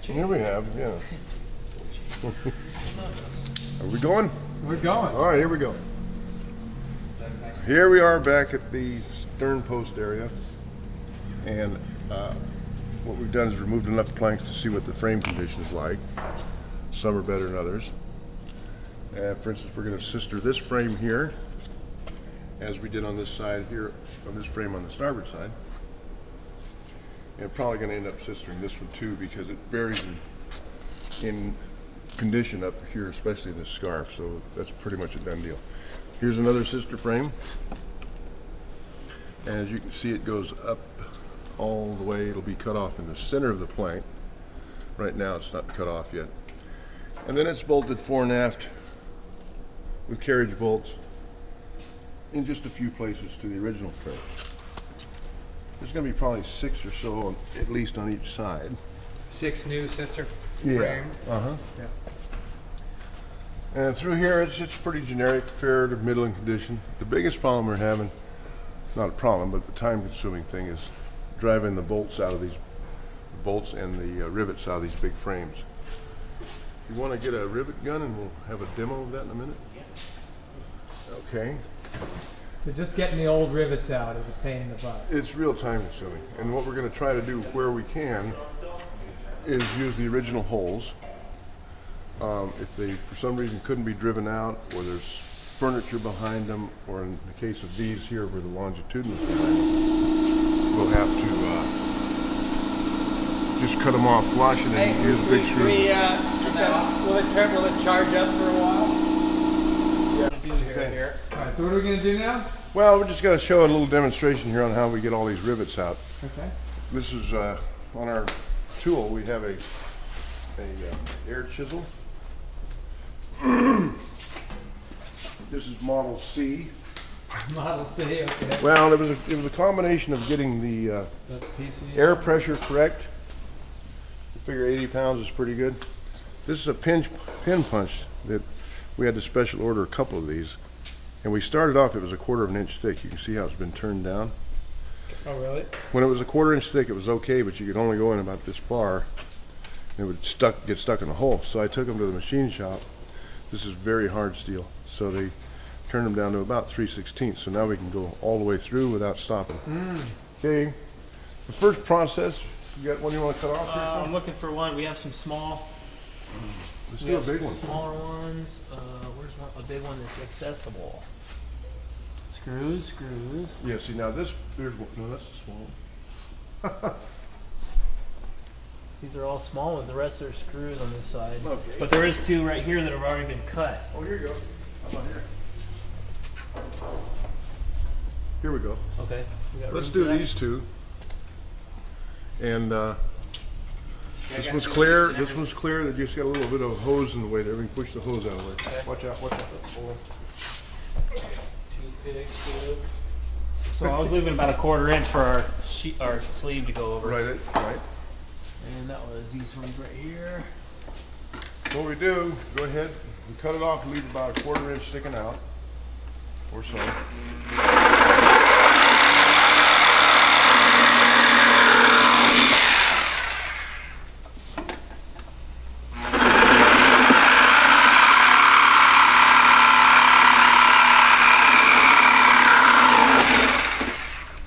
Here we have, yeah. Are we going? We're going. All right, here we go. Here we are back at the stern post area, and what we've done is removed enough planks to see what the frame condition is like. Some are better than others. For instance, we're going to sister this frame here, as we did on this side here, on this frame on the starboard side. And probably going to end up sistering this one too, because it varies in condition up here, especially this scarf. So that's pretty much a done deal. Here's another sister frame. And as you can see, it goes up all the way. It'll be cut off in the center of the plank. Right now it's not cut off yet. And then it's bolted fore and aft with carriage bolts in just a few places to the original frame. There's going to be probably 6 or so, at least on each side. 6 new sister Yeah. framed. Uh-huh. Yeah. And through here, it's pretty generic, fair to middling condition. The biggest problem we're having, not a problem, but the time-consuming thing is driving the bolts out of these bolts and the rivets out of these big frames. You want to get a rivet gun, and we'll have a demo of that in a minute? Yeah. Okay. So just getting the old rivets out is a pain in the butt. It's real time-consuming, and what we're going to try to do where we can is use the original holes. If they, for some reason, couldn't be driven out, or there's furniture behind them, or in the case of these here where the longitudinal is behind them, we'll have to just cut them off flush and then use big screws. Will it charge up for a while? Here. All right, so what are we going to do now? Well, we're just going to show a little demonstration here on how we get all these rivets out. Okay. This is on our tool. We have a air chisel. This is Model C. Model C, okay. Well, it was a combination of getting the air pressure correct. I figure 80 pounds is pretty good. This is a pin punch that we had to special order a couple of these. And we started off, it was a 1/4 of an inch thick. You can see how it's been turned down. Oh, really? When it was a 1/4 inch thick, it was okay, but you could only go in about this far. And it would get stuck in the hole. So I took them to the machine shop. This is very hard steel. So they turned them down to about 3/16. So now we can go all the way through without stopping. Okay. The first process, you got one you want to cut off? I'm looking for one. We have some small. Let's We do a have big some one. smaller ones. Where's one? A big one that's accessible. Screws. Yeah, see now this, there's one. No, that's a small one. These are all small ones. The rest are screws on this side. Okay. But there is 2 right here that have already been cut. Oh, here you go. How about here? Here we go. Okay. We got Let's room do for that. these 2. And this one's clear. This one's clear. They just got a little bit of a hose in the way there. We can push the hose out of the way. Okay. Watch out! Watch out! Toothpicks, too. So I was leaving about a 1/4 inch for our sleeve to go over. Right, right. And that was these ones right here. What we do? Go ahead. We cut it off and leave about a 1/4 inch sticking out, or so.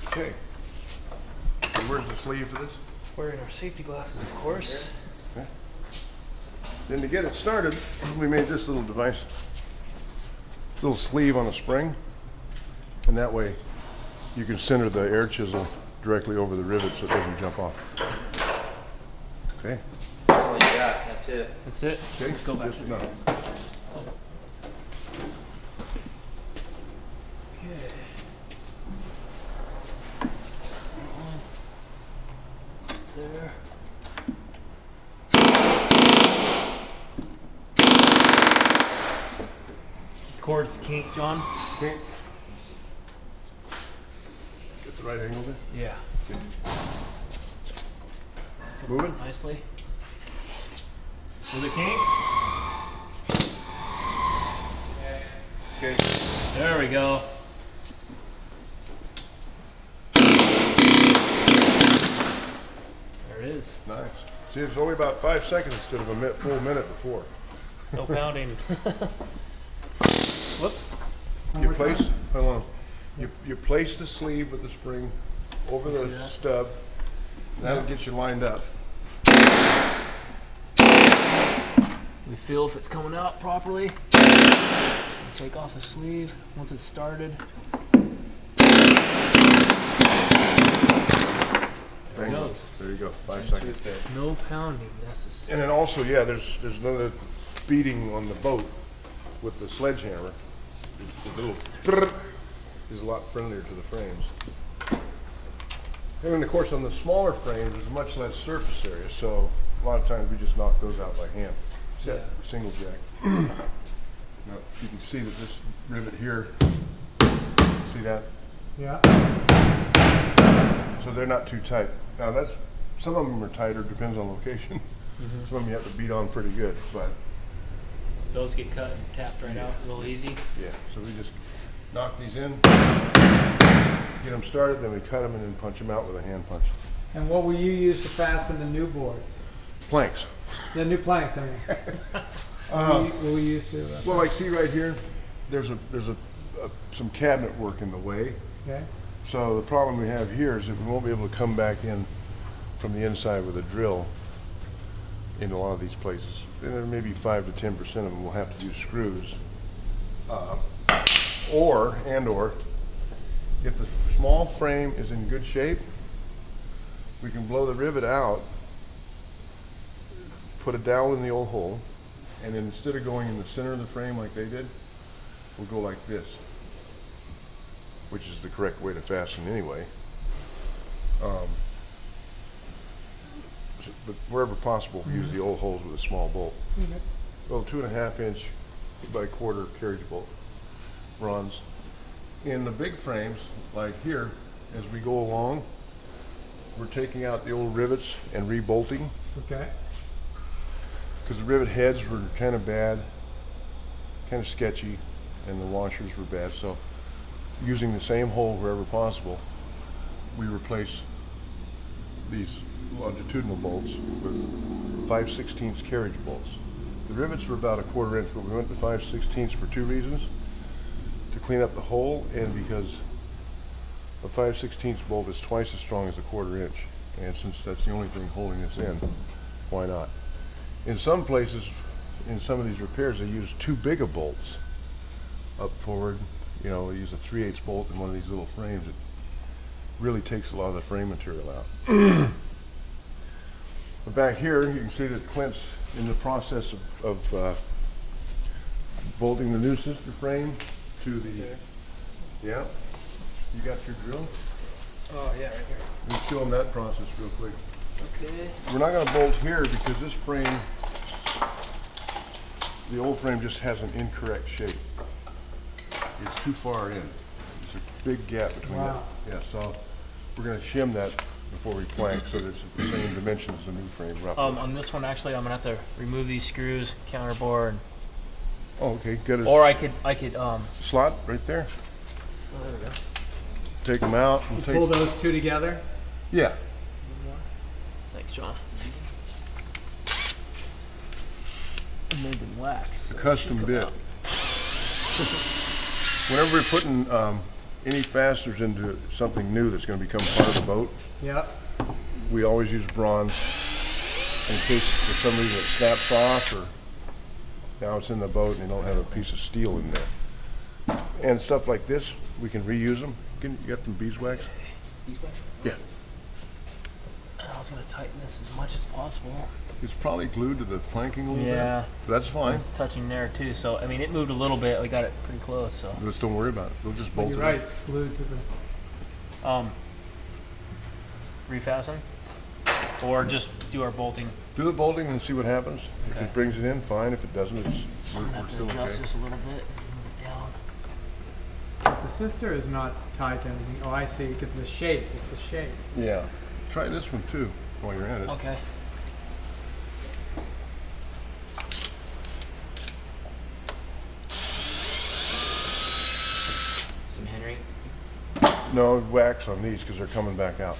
Okay. And where's the sleeve for this? Wearing our safety glasses, of course. Okay. Then to get it started, we made this little device, little sleeve on a spring, and that way you can center the air chisel directly over the rivet so it doesn't jump off. Okay. That's all you got. That's it. That's it. Okay. Let's go back. Just enough. Okay. There. Cord's kink, John. Okay. Get the right angle there. Yeah. Moving. Nicely. With the kink. Okay. There we go. There it is. Nice. See, it's only about 5 seconds instead of a full minute before. No pounding. Whoops. You place, hold on. You place the sleeve with the spring over the stub. That'll get you lined up. We feel if it's coming out properly. Take off the sleeve once it's started. There it goes. There you go, 5 seconds. No pounding necessary. And then also, yeah, there's another beating on the boat with the sledgehammer. The little trrr is a lot friendlier to the frames. And then of course on the smaller frames, there's much less surface area, so a lot of times we just knock those out by hand. Set single jack. Now you can see that this rivet here, see that? Yeah. So they're not too tight. Now that's, some of them are tighter, depends on location. Some of them you have to beat on pretty good, but Those get cut and tapped right out real easy. yeah, so we just knock these in, get them started, then we cut them and then punch them out with a hand punch. And what will you use to fasten the new boards? Planks. The new planks, I mean. What will you use to? Well, like see right here, there's some cabinet work in the way. Okay. So the problem we have here is that we won't be able to come back in from the inside with a drill in a lot of these places. And then maybe 5 to 10% of them will have to use screws. Or if the small frame is in good shape, we can blow the rivet out, put a dowel in the old hole, and then instead of going in the center of the frame like they did, we'll go like this, which is the correct way to fasten anyway. But wherever possible, we use the old holes with a small bolt. Well, 2.5 inch by quarter carriage bolt, bronze. In the big frames, like here, as we go along, we're taking out the old rivets and rebolting, Okay. because the rivet heads were kind of bad, kind of sketchy, and the washers were bad. So using the same hole wherever possible, we replace these longitudinal bolts with 5/16 carriage bolts. The rivets were about 1/4 inch, but we went to 5/16 for 2 reasons: to clean up the hole, and because a 5/16 bolt is twice as strong as a 1/4 inch, and since that's the only thing holding this in, why not? In some places, in some of these repairs, they use too big of bolts up forward. You know, they use a 3/8 bolt in one of these little frames. It really takes a lot of the frame material out. But back here, you can see that Clint's in the process of bolting the new sister frame to the, yeah, you got your drill? Oh yeah, right here. Let me show them that process real quick. Okay. We're not going to bolt here because this frame, the old frame just has an incorrect shape. It's too far in. There's a big gap between Wow. that. Yeah, so we're going to shim that before we plank so that it's the same dimension as the new frame roughly. On this one, actually, I'm gonna have to remove these screws, counterbore, and, Oh, okay, get or I a could slot right there. oh, there we go. Take them out. And Pull take, those two together. yeah, Thanks, John. Made in wax. a custom bit. Whenever we're putting any fasteners into something new that's going to become part of the boat, Yep. we always use bronze in case for some reason it snaps off, or now it's in the boat and you don't have a piece of steel in there. And stuff like this, we can reuse them. You got some beeswax? Yeah. I was gonna tighten this as much as possible. It's probably glued to the planking a little bit. Yeah. But that's fine. It's touching there too, so I mean it moved a little bit. We got it pretty close, so. Just don't worry about it. We'll just bolt You're it right. in. It's glued to the. Refasten, or just do our bolting. Do the bolting and see what happens. If Okay. it brings it in, fine. If it doesn't, it's I'm gonna we're have to still adjust okay. this a little bit. Move it down. The sister is not tied to anything. Oh, I see. Because the shape. It's the shape. Yeah. Try this one too while you're at it. Okay. Some Henry. No, wax on these because they're coming back out.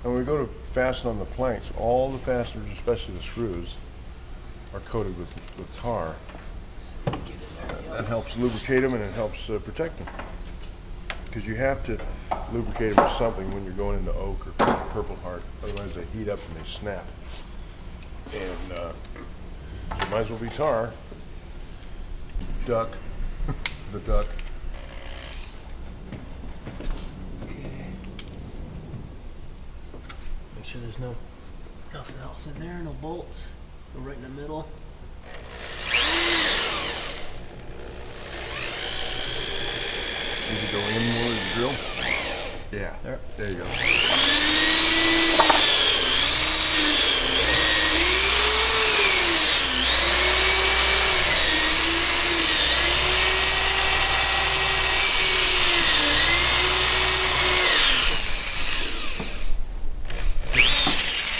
And when we go to fasten on the planks, all the fasteners, especially the screws, are coated with tar. That helps lubricate them and it helps protect them. Because you have to lubricate them with something when you're going into oak or purple heart. Otherwise they heat up and they snap. And so it might as well be tar. Duck. The duck. Make sure there's nothing else in there, no bolts. Go right in the middle. Need to go in more of the drill. Yeah. There you go.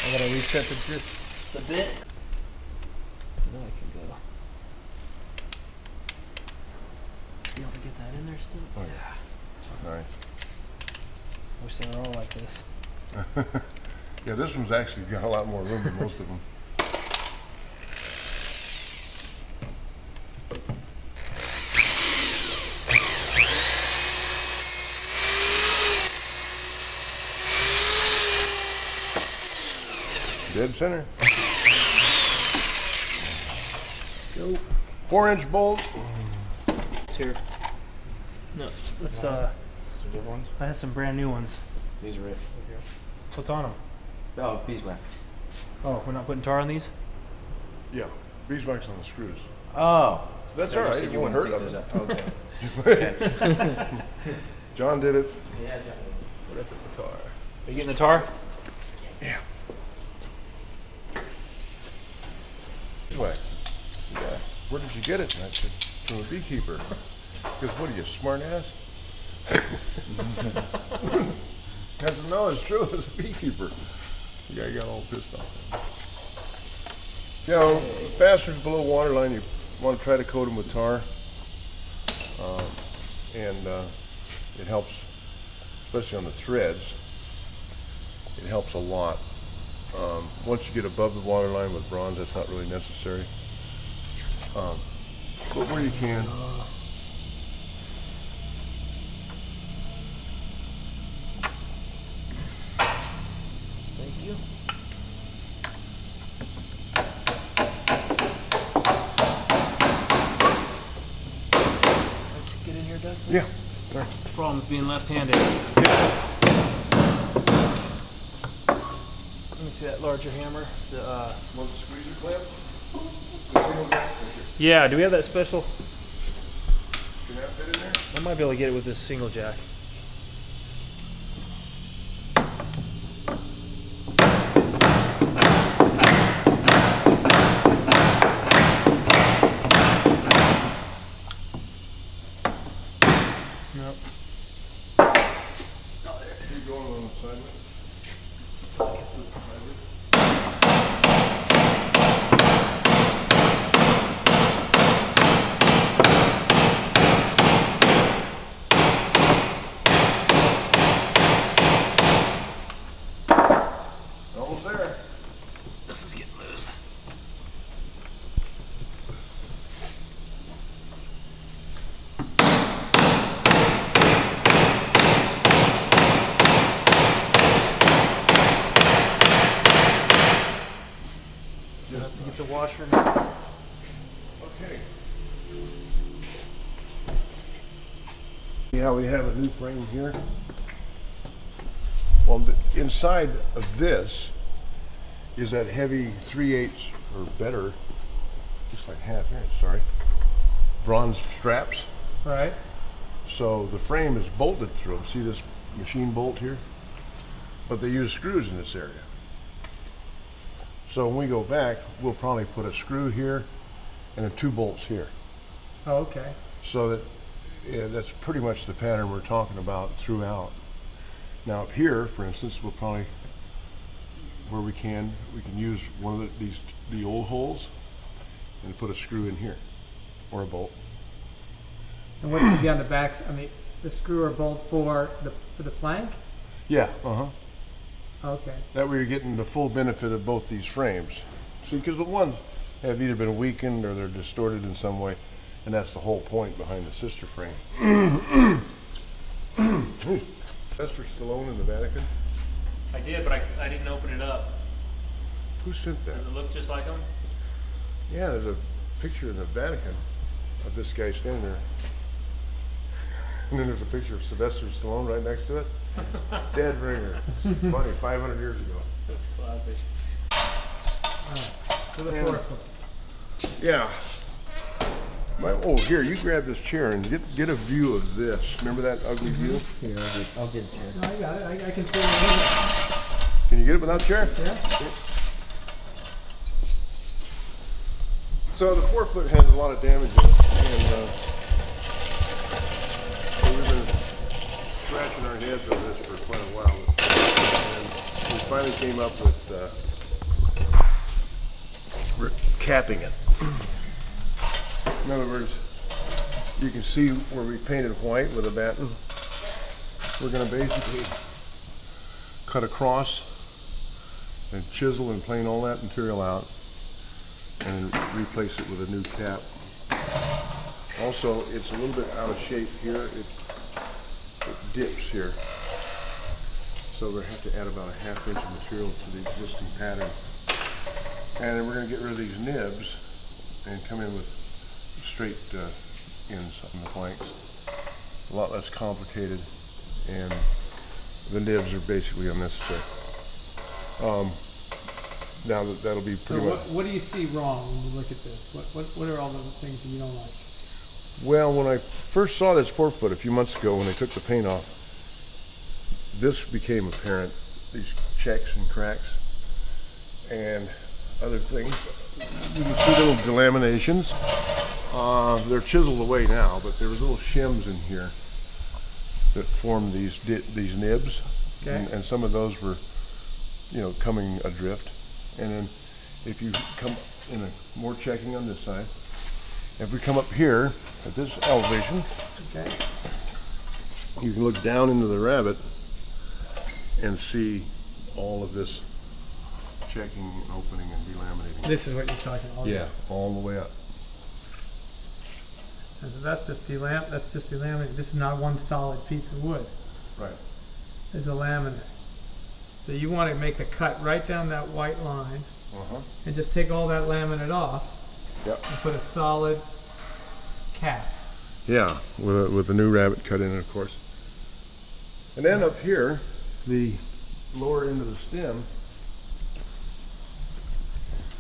I gotta reset the bit. Now I can go. Be able to get that in there still? Oh, yeah. Nice. Wish they were all like this. Yeah, this one's actually got a lot more room than most of them. Dead center. Go. 4-inch bolt. It's here. No, let's I had some brand new ones. These are it. What's on them? Oh, beeswax. Oh, we're not putting tar on these? Yeah, beeswax on the screws. Oh. That's So all you right. said It you won't wanna hurt take of those it. out. Okay. Okay. John did it. Yeah, definitely. What if the tar? Are you getting the tar? Yeah. Beeswax. Yeah. Where did you get it? And I said, from a beekeeper. He goes, what are you, smart ass? I said, no, it's true. It's a beekeeper. The guy got all pissed off. You know, fasteners below waterline, you want to try to coat them with tar. It helps, especially on the threads. It helps a lot. Once you get above the waterline with bronze, that's not really necessary. But where you can. Thank you. Let's get in here, Doug. Yeah. Problems being left-handed. Let me see that larger hammer. Want the squeezer clamp? Yeah, do we have that special? Can that fit in there? I might be able to get it with this single jack. Nope. Keep going on the side. Almost there. This is getting loose. You have to get the washer. Okay. See how we have a new frame here? Well, inside of this is that heavy 3/8 or better, just like ½ inch, sorry, bronze straps. Right. So the frame is bolted through them. See this machine bolt here? But they use screws in this area. So when we go back, we'll probably put a screw here and then 2 bolts here. Oh, okay. So that, yeah, that's pretty much the pattern we're talking about throughout. Now up here, for instance, we'll probably, where we can use one of the old holes and put a screw in here or a bolt. And what's to be on the back? I mean, the screw or bolt for the plank? Yeah, uh-huh. Okay. That way you're getting the full benefit of both these frames. See, because the ones have either been weakened or they're distorted in some way, and that's the whole point behind the sister frame. Sylvester Stallone in the Vatican? I did, but I didn't open it up. Who sent that? Does it look just like him? Yeah, there's a picture in the Vatican of this guy standing there. And then there's a picture of Sylvester Stallone right next to it. Dead ringer. Funny, 500 years ago. That's classic. To the And- 4 foot. Yeah. Oh, here, you grab this chair and get a view of this. Remember that ugly view? Here, I'll get a chair. No, I got it. I can see it. Can you get it without chair? Yeah. So the 4 foot has a lot of damage in it, and so we've been scratching our heads over this for quite a while. And we finally came up with capping it. In other words, you can see where we painted white with a batten. We're going to basically cut across and chisel and plane all that material out and replace it with a new cap. Also, it's a little bit out of shape here. It dips here. So we have to add about a ½ inch of material to the existing pattern. And then we're going to get rid of these nibs and come in with straight ends on the planks. A lot less complicated, and the nibs are basically unnecessary. Now that'll be So pretty much. what do you see wrong when you look at this? What are all the things that you don't like? Well, when I first saw this 4 foot a few months ago when they took the paint off, this became apparent, these checks and cracks and other things. You can see little delaminations. They're chiseled away now, but there was little shims in here that formed these nibs. Okay. And some of those were, coming adrift. And then if you come in more checking on this side, if we come up here at this elevation, Okay. you can look down into the rabbit and see all of this checking and opening and delaminating. This is what you're talking about. Yeah, all the way up. And so that's just delaminated. This is not one solid piece of wood. Right. It's a laminate. So you want to make the cut right down that white line Uh-huh. and just take all that laminate off Yep. and put a solid cap. Yeah, with the new rabbit cut in it, of course. And then up here, the lower end of the stem,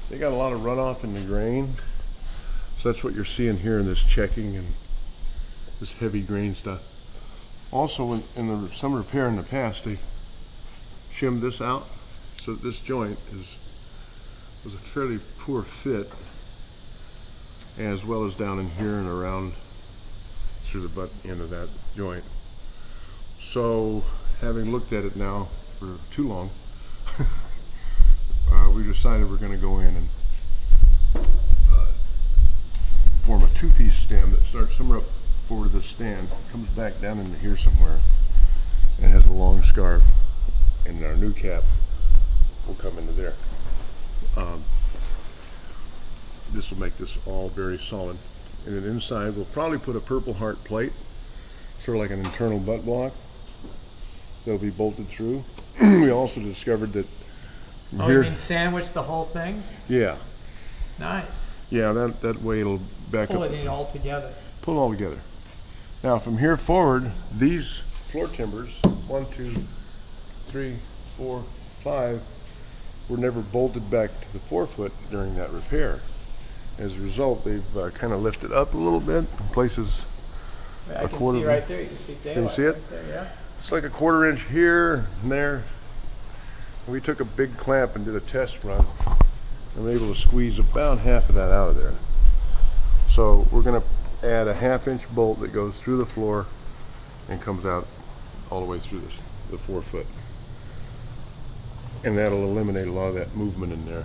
they got a lot of runoff in the grain. So that's what you're seeing here in this checking and this heavy grain stuff. Also, in some repair in the past, they shimmed this out so that this joint was a fairly poor fit, as well as down in here and around through the butt end of that joint. So, having looked at it now for too long, we decided we're going to go in and form a two-piece stem that starts somewhere up forward of the stand, comes back down into here somewhere, and has a long scarf, and our new cap will come into there. This will make this all very solid. And then inside we'll probably put a Purple Heart plate, sort of like an internal butt block that'll be bolted through. We also discovered that Oh, you mean sandwich the whole thing? yeah, Nice. that way it'll back Pull up. it in all together. Pull it all together. Now from here forward, these floor timbers, 1, 2, 3, 4, 5, were never bolted back to the 4 foot during that repair. As a result, they've kind of lifted up a little bit in places. I can quarter see of right there. You can see daylight. you see it? Right there, yeah. It's like a 1/4 inch here and there. We took a big clamp and did a test run, and we're able to squeeze about half of that out of there. So we're going to add a 1/2 inch bolt that goes through the floor and comes out all the way through the 4 foot. And that'll eliminate a lot of that movement in there.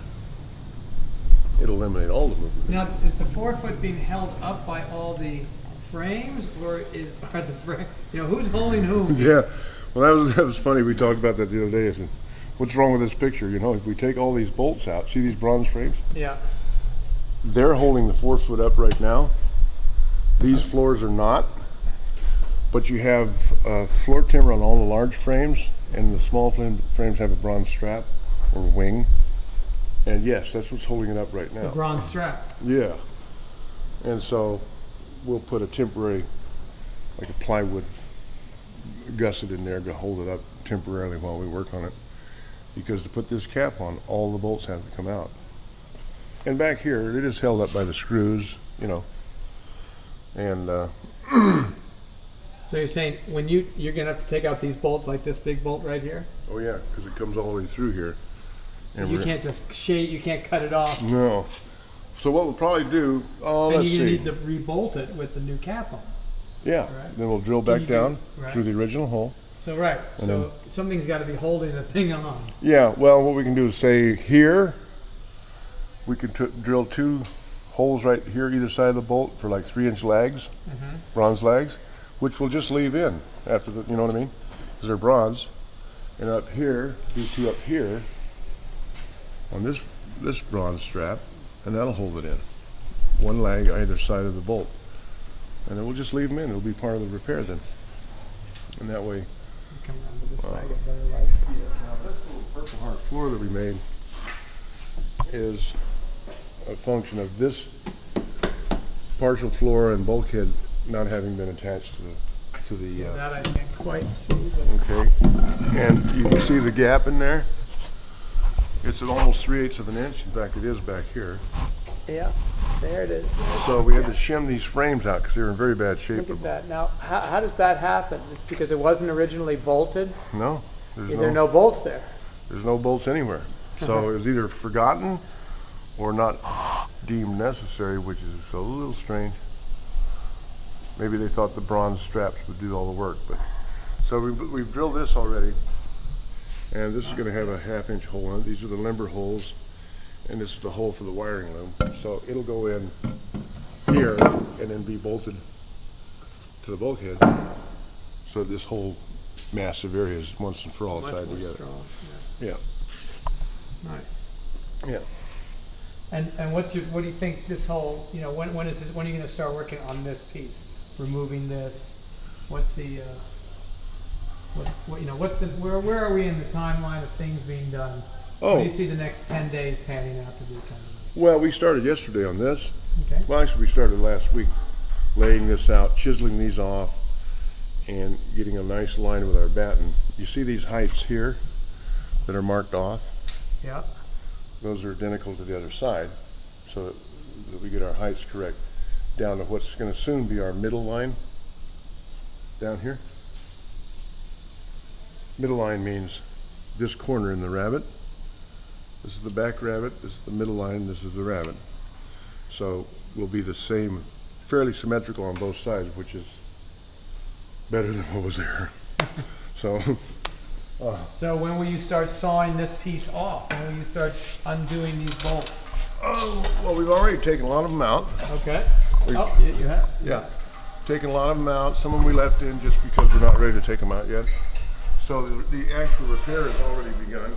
It'll eliminate all the movement. Now, is the 4 foot being held up by all the frames, or are the frame? Who's holding whom? Yeah, well, that was funny. We talked about that the other day. I said, what's wrong with this picture? You know, if we take all these bolts out, see these bronze frames? Yeah. They're holding the 4 foot up right now. These floors are not, but you have floor timber on all the large frames, and the small frames have a bronze strap or wing. And yes, that's what's holding it up right The now. bronze strap. Yeah. And so we'll put a temporary, like a plywood gusset in there to hold it up temporarily while we work on it. Because to put this cap on, all the bolts have to come out. And back here, it is held up by the screws, you know. And So you're saying when you're gonna have to take out these bolts, like this big bolt right here? oh yeah, because it comes all the way through here. So And you we're- can't just shade, you can't cut it off. No. So what we'll probably do, And let's you're gonna see. need to re-bolt it with the new cap on. Yeah, Right. then we'll drill Can back you do- down right. through the original hole. So right, And so something's gotta be holding the thing on. Yeah, well, what we can do is say here, we can drill 2 holes right here either side of the bolt for like 3-inch lags, bronze lags, which we'll just leave in after the, you know what I mean? Because they're bronze. And up here, do 2 up here on this bronze strap, and that'll hold it in. 1 lag either side of the bolt. And then we'll just leave them in. It'll be part of the repair then. And that way, Come around to this side, get better light. now, this little Purple Heart floor that we made is a function of this partial floor and bulkhead not having been attached to the That I can't quite see, but okay. And you can see the gap in there. It's at almost 3/8 of an inch. In fact, it is back here. yeah, there it is. So we had to shim these frames out because they were in very bad shape. Look at that. Now, how does that happen? It's because it wasn't originally bolted? No, there's There are no bolts there. There's no bolts anywhere. So it was either forgotten or not deemed necessary, which is a little strange. Maybe they thought the bronze straps would do all the work, but so we've drilled this already, and this is going to have a 1/2-inch hole in it. These are the limber holes, and this is the hole for the wiring loom. So it'll go in here and then be bolted to the bulkhead, so this whole massive area is once and for all Much tied more together. strong. Yeah, Yeah. Nice. yeah. And what do you think this whole, when are you gonna start working on this piece? Removing this? What's the, where are we in the timeline of things being done? What do Oh, you see the next 10 days panning out to be coming? well, we started yesterday on this. Okay. Well, actually, we started last week laying this out, chiseling these off, and getting a nice line with our batten. You see these heights here that are marked off? Yeah. Those are identical to the other side, so that we get our heights correct down to what's going to soon be our middle line down here. Middle line means this corner in the rabbet. This is the back rabbet, this is the middle line, this is the rabbet. So we'll be the same, fairly symmetrical on both sides, which is better than what was there. So, So when will you start sawing this piece off? When will you start undoing these bolts? well, we've already taken a lot of them out. Okay. Oh, you have? Yeah, taken a lot of them out. Some of them we left in just because we're not ready to take them out yet. So the actual repair has already begun.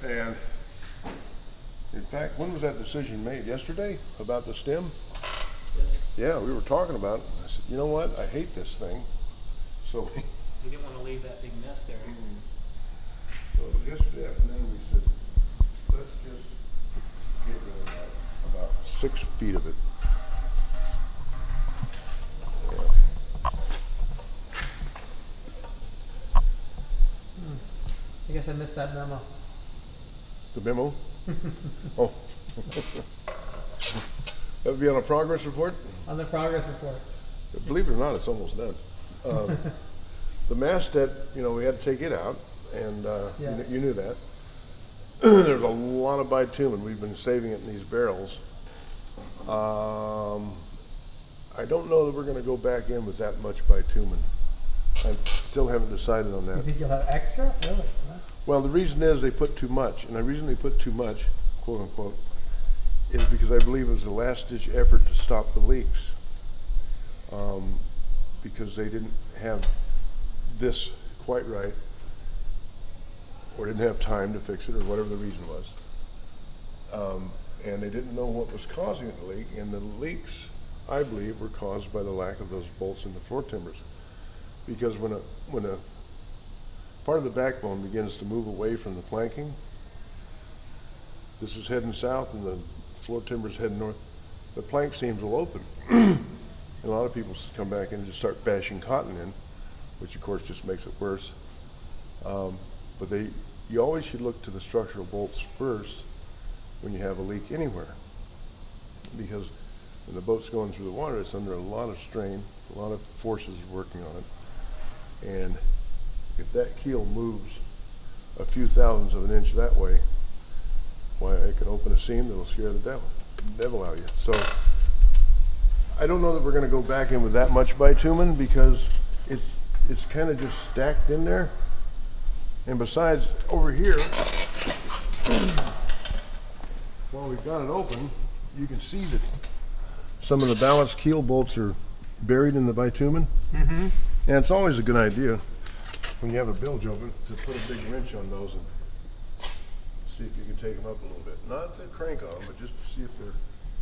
And in fact, when was that decision made? Yesterday about the stem? Yeah, we were talking about it. I said, you know what? I hate this thing. So, You didn't want to leave that big mess there. so it was yesterday afternoon we said, let's just get rid of about 6 feet of it. I guess I missed that memo. The memo? Oh. That would be on a progress report? On the progress report. Believe it or not, it's almost done. The masthead, we had to take it out, and Yes. you knew that. There's a lot of bitumen. We've been saving it in these barrels. I don't know that we're going to go back in with that much bitumen. I still haven't decided on You that. think you'll have extra? Really? Huh? Well, the reason is they put too much, and the reason they put too much, quote unquote, is because I believe it was a last-ditch effort to stop the leaks. Because they didn't have this quite right, or didn't have time to fix it, or whatever the reason was. And they didn't know what was causing the leak, and the leaks, I believe, were caused by the lack of those bolts in the floor timbers. Because when a part of the backbone begins to move away from the planking, this is heading south and the floor timber's heading north, the plank seams will open. And a lot of people come back in and just start bashing cotton in, which of course just makes it worse. But you always should look to the structural bolts first when you have a leak anywhere. Because when the boat's going through the water, it's under a lot of strain, a lot of forces working on it. And if that keel moves a few thousandths of an inch that way, why, it can open a seam that'll scare the devil out of you. So I don't know that we're going to go back in with that much bitumen, because it's kind of just stacked in there. And besides, over here, while we've got it open, you can see that some of the ballast keel bolts are buried in the bitumen. Mm-hmm. And it's always a good idea when you have a bilge open to put a big wrench on those and see if you can take them up a little bit. Not to crank on them, but just to see if they're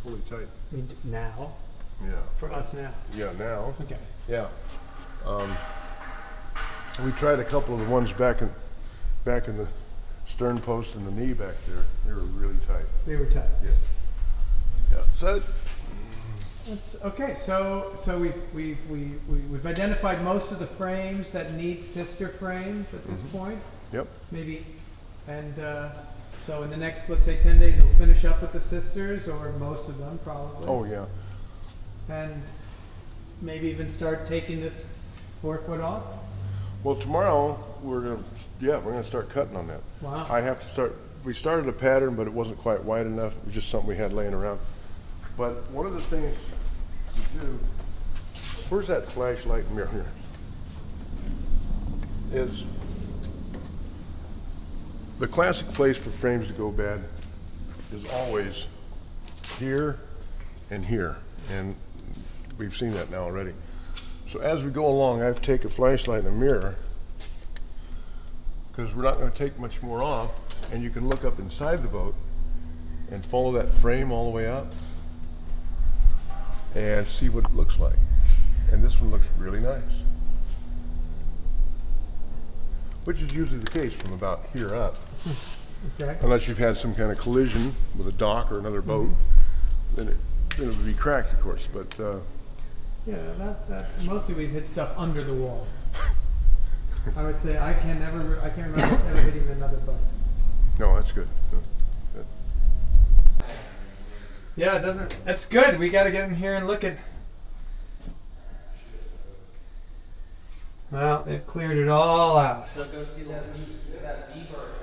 fully tight. Now? Yeah. For us now? Yeah, now. Okay. Yeah. We tried a couple of the ones back in the stern post and the knee back there. They were really tight. They were tight. Yeah. Yeah. So That's, okay, so we've identified most of the frames that need sister frames at this point. Yep. Maybe, and so in the next, let's say, 10 days, we'll finish up with the sisters, or most of them probably. Oh yeah. And maybe even start taking this 4 foot off. Well, tomorrow we're gonna start cutting on that. Wow. I have to start. We started a pattern, but it wasn't quite wide enough. It was just something we had laying around. But one of the things to do, where's that flashlight mirror here? Is the classic place for frames to go bad is always here and here, and we've seen that now already. So as we go along, I have to take a flashlight and a mirror, because we're not going to take much more off, and you can look up inside the boat and follow that frame all the way up and see what it looks like. And this one looks really nice, which is usually the case from about here up. Okay. Unless you've had some kind of collision with a dock or another boat, then it would be cracked, of course. But Yeah, that mostly we've hit stuff under the wall. I would say I can't remember us ever hitting another boat. no, that's good. Yeah, it doesn't. That's good. We got to get in here and look at. Well, they've cleared it all out. So go see that V bird.